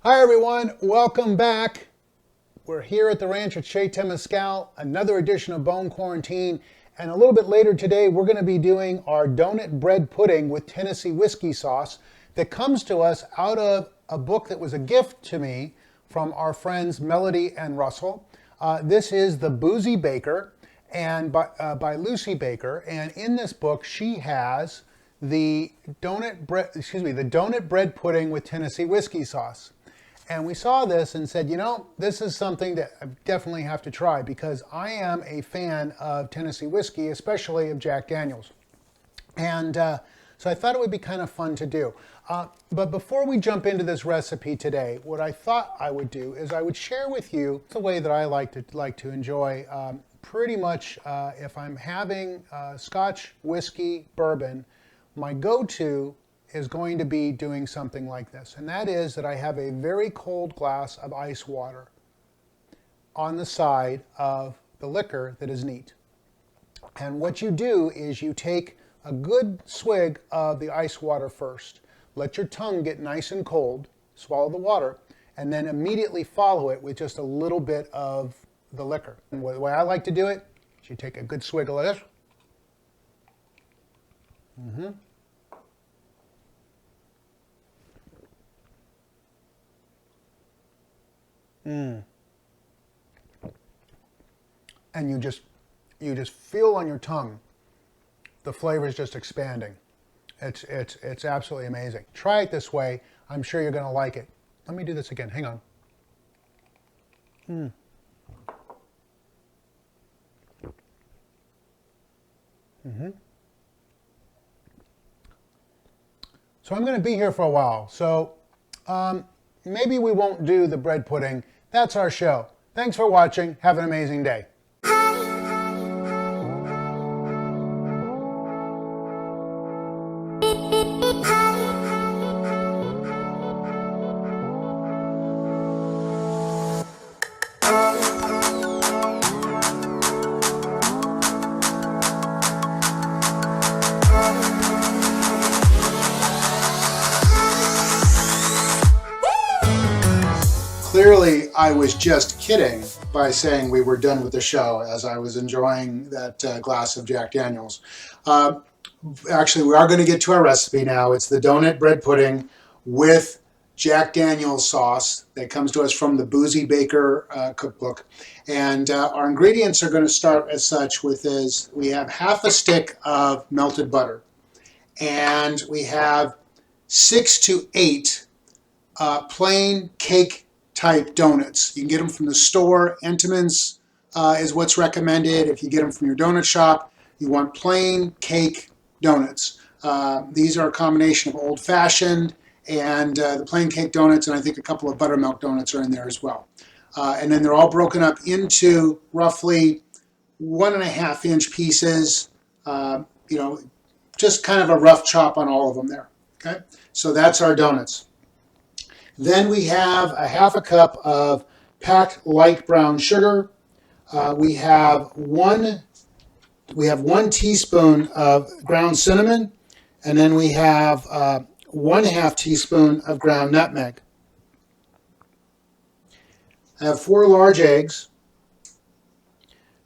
Hi everyone, welcome back. We're here at the ranch at Chez Temescal, another edition of Bone Quarantine, and a little bit later today we're going to be doing our donut bread pudding with Tennessee whiskey sauce that comes to us out of a book that was a gift to me from our friends Melody and Russell. This is the Boozy Baker and by Lucy Baker, and in this book she has the donut bread pudding with Tennessee whiskey sauce. And we saw this and said, you know, this is something that I definitely have to try because I am a fan of Tennessee whiskey, especially of Jack Daniels. And so I thought it would be kind of fun to do. But before we jump into this recipe today, what I thought I would do is I would share with you the way that I like to enjoy pretty much if I'm having Scotch, whiskey, bourbon, my go-to is going to be doing something like this, and that is that I have a very cold glass of ice water on the side of the liquor that is neat. And what you do is you take a good swig of the ice water first, let your tongue get nice and cold, swallow the water, and then immediately follow it with just a little bit of the liquor. And the way I like to do it is you take a good swig of this. And you just feel on your tongue the flavor is just expanding. It's absolutely amazing. Try it this way. I'm sure you're going to like it. Let me do this again. Hang on. So I'm going to be here for a while. So maybe we won't do the bread pudding. That's our show. Thanks for watching. Have an amazing day. Clearly, I was just kidding by saying we were done with the show as I was enjoying that glass of Jack Daniels. Actually, we are going to get to our recipe now. It's the donut bread pudding with Jack Daniels sauce that comes to us from the Boozy Baker cookbook. And our ingredients are going to start as such with is we have half a stick of melted butter. And we have 6 to 8 plain cake type donuts. You can get them from the store. Entenmann's is what's recommended. If you get them from your donut shop, you want plain cake donuts. These are a combination of old-fashioned and the plain cake donuts, and I think a couple of buttermilk donuts are in there as well. And then they're all broken up into roughly 1.5 inch pieces. Just kind of a rough chop on all of them there. Okay, so that's our donuts. Then we have a half a cup of packed light brown sugar. We have one teaspoon of ground cinnamon, and then we have 1/2 teaspoon of ground nutmeg. I have 4 large eggs,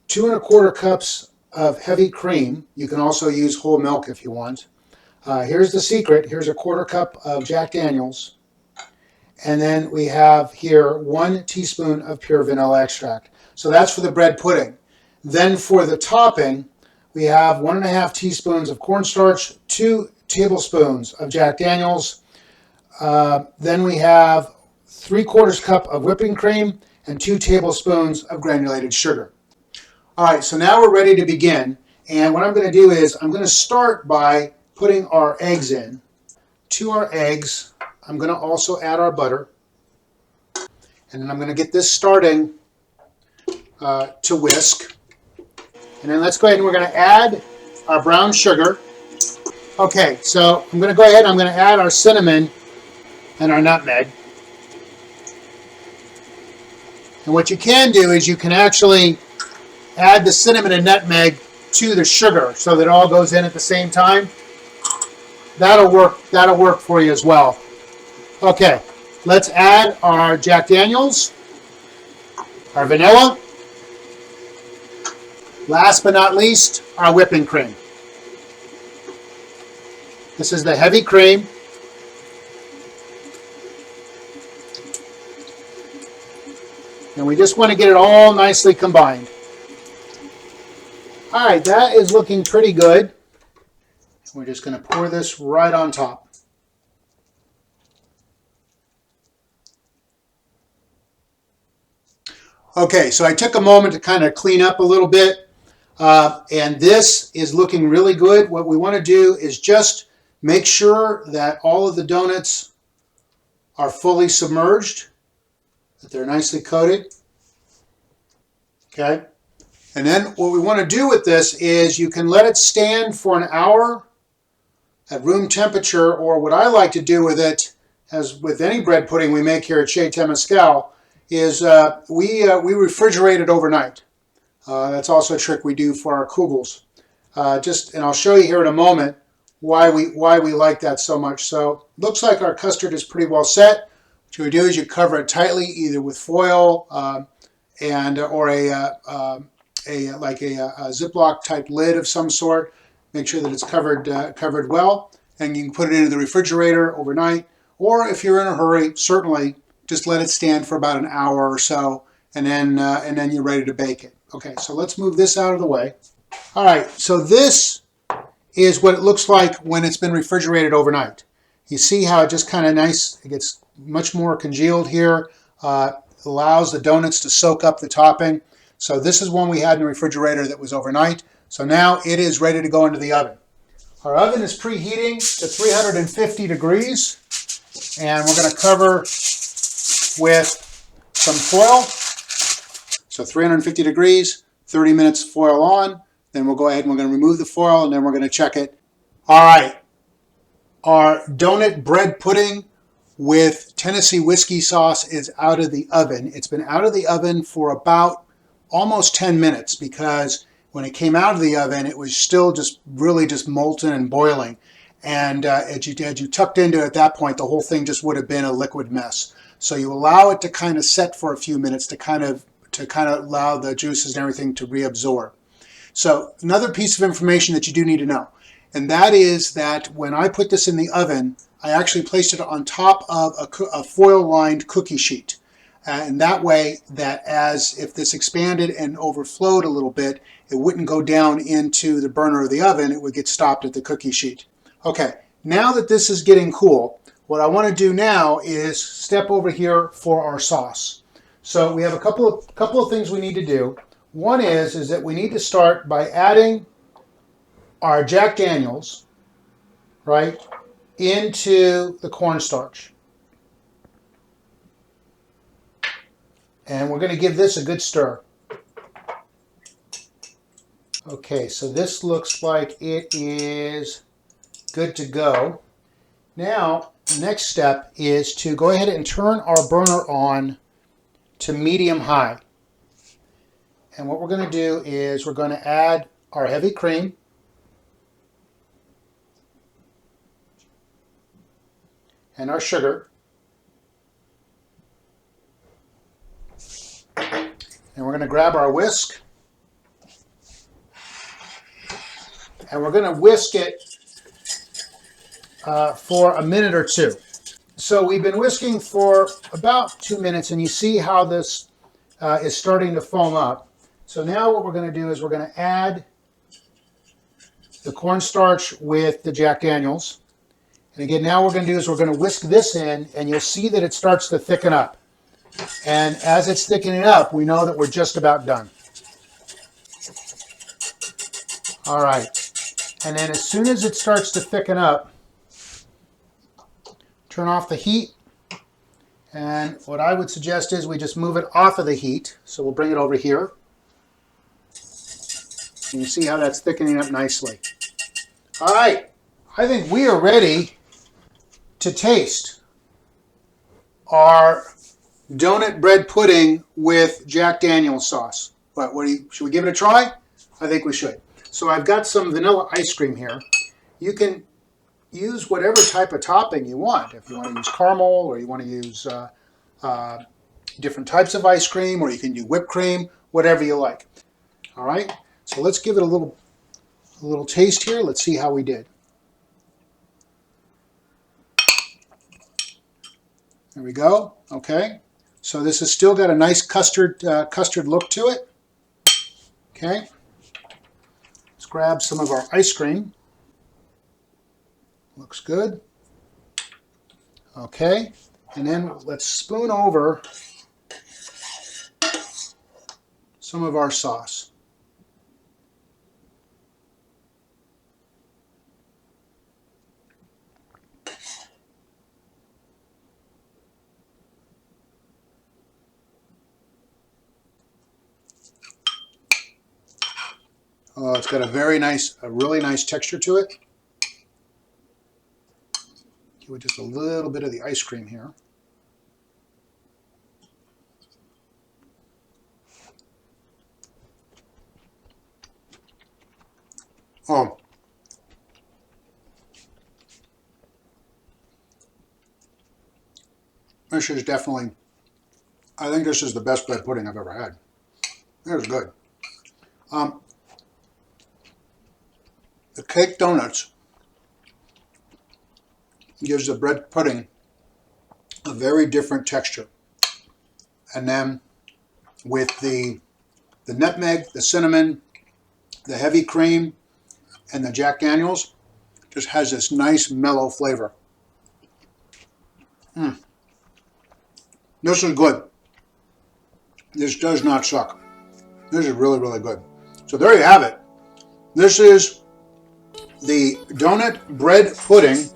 2 1/4 cups of heavy cream. You can also use whole milk if you want. Here's the secret. Here's a 1/4 cup of Jack Daniels. And then we have here 1 teaspoon of pure vanilla extract. So that's for the bread pudding. Then for the topping, we have 1.5 teaspoons of cornstarch, 2 tablespoons of Jack Daniels. Then we have 3/4 cup of whipping cream and 2 tablespoons of granulated sugar. All right, so now we're ready to begin. And what I'm going to do is I'm going to start by putting our eggs in. To our eggs, I'm going to also add our butter, and then I'm going to get this starting to whisk. And then let's go ahead and we're going to add our brown sugar. Okay, so I'm going to go ahead and I'm going to add our cinnamon and our nutmeg. And what you can do is you can actually add the cinnamon and nutmeg to the sugar so that it all goes in at the same time. That'll work for you as well. Okay, Let's add our Jack Daniels, our vanilla, last but not least, our whipping cream. This is the heavy cream. And we just want to get it all nicely combined. All right, that is looking pretty good. We're just going to pour this right on top. Okay, so I took a moment to kind of clean up a little bit, and this is looking really good. What we want to do is just make sure that all of the donuts are fully submerged, that they're nicely coated. Okay, and then what we want to do with this is you can let it stand for an hour at room temperature, or what I like to do with it, as with any bread pudding we make here at Chez Temescal, is we refrigerate it overnight. That's also a trick we do for our kugels. And I'll show you here in a moment why we like that so much. So looks like our custard is pretty well set. What you do is you cover it tightly, either with foil or a Ziploc type lid of some sort. Make sure that it's covered well, and you can put it into the refrigerator overnight. Or if you're in a hurry, certainly just let it stand for about an hour or so, and then you're ready to bake it. Okay, so let's move this out of the way. All right, so this is what it looks like when it's been refrigerated overnight. You see how it just kind of nice, it gets much more congealed here, allows the donuts to soak up the topping. So this is one we had in the refrigerator that was overnight. So now it is ready to go into the oven. Our oven is preheating to 350 degrees, and we're going to cover with some foil. So 350 degrees, 30 minutes foil on. Then we'll go ahead and we're going to remove the foil, and then we're going to check it. All right, our donut bread pudding with Tennessee whiskey sauce is out of the oven. It's been out of the oven for about almost 10 minutes, because when it came out of the oven, it was still really just molten and boiling. And as you tucked into it at that point, the whole thing just would have been a liquid mess. So you allow it to kind of set for a few minutes to kind of allow the juices and everything to reabsorb. So another piece of information that you do need to know, and that is that when I put this in the oven, I actually placed it on top of a foil-lined cookie sheet. And that way, that if this expanded and overflowed a little bit, it wouldn't go down into the burner of the oven, it would get stopped at the cookie sheet. Okay, now that this is getting cool, what I want to do now is step over here for our sauce. So we have a couple of things we need to do. One is that we need to start by adding our Jack Daniels, right, into the cornstarch. And we're going to give this a good stir. Okay, so this looks like it is good to go. Now, the next step is to go ahead and turn our burner on to medium-high. And what we're going to do is we're going to add our heavy cream. And our sugar. And we're going to grab our whisk. And we're going to whisk it for a minute or two. So we've been whisking for about 2 minutes, and you see how this is starting to foam up. So now what we're going to do is we're going to add the cornstarch with the Jack Daniels. And again, now what we're going to do is we're going to whisk this in, and you'll see that it starts to thicken up. And as it's thickening up, we know that we're just about done. All right. And then as soon as it starts to thicken up, turn off the heat. And what I would suggest is we just move it off of the heat. So we'll bring it over here. And you see how that's thickening up nicely. All right. I think we are ready to taste our donut bread pudding with Jack Daniel's sauce. Should we give it a try? I think we should. So I've got some vanilla ice cream here. You can use whatever type of topping you want. If you want to use caramel, or you want to use different types of ice cream, or you can do whipped cream, whatever you like. All right, so let's give it a little taste here. Let's see how we did. There we go. Okay, so this has still got a nice custard look to it. Okay, let's grab some of our ice cream. Looks good. Okay, and then let's spoon over some of our sauce. Oh, it's got a really nice texture to it. Give it just a little bit of the ice cream here. Oh, this is definitely, I think this is the best bread pudding I've ever had. It was good. The cake donuts gives the bread pudding a very different texture. And then with the nutmeg, the cinnamon, the heavy cream, and the Jack Daniels, just has this nice mellow flavor. This is good. This does not suck. This is really, really good. So there you have it. This is the donut bread pudding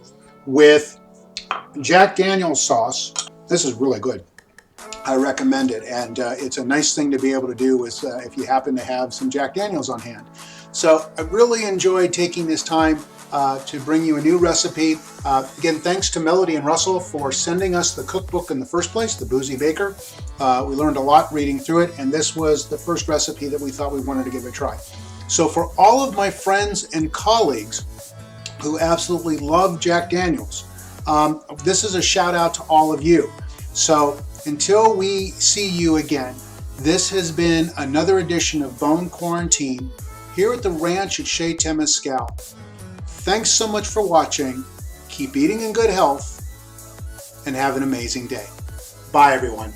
with Jack Daniel's sauce. This is really good. I recommend it, and it's a nice thing to be able to do with if you happen to have some Jack Daniels on hand. So I really enjoyed taking this time to bring you a new recipe. Again, thanks to Melody and Russell for sending us the cookbook in the first place, the Boozy Baker. We learned a lot reading through it, and this was the first recipe that we thought we wanted to give it a try. So for all of my friends and colleagues who absolutely love Jack Daniels, this is a shout out to all of you. So until we see you again, this has been another edition of Bone Quarantine here at the ranch at Chez Temescal. Thanks so much for watching. Keep eating in good health and have an amazing day. Bye, everyone.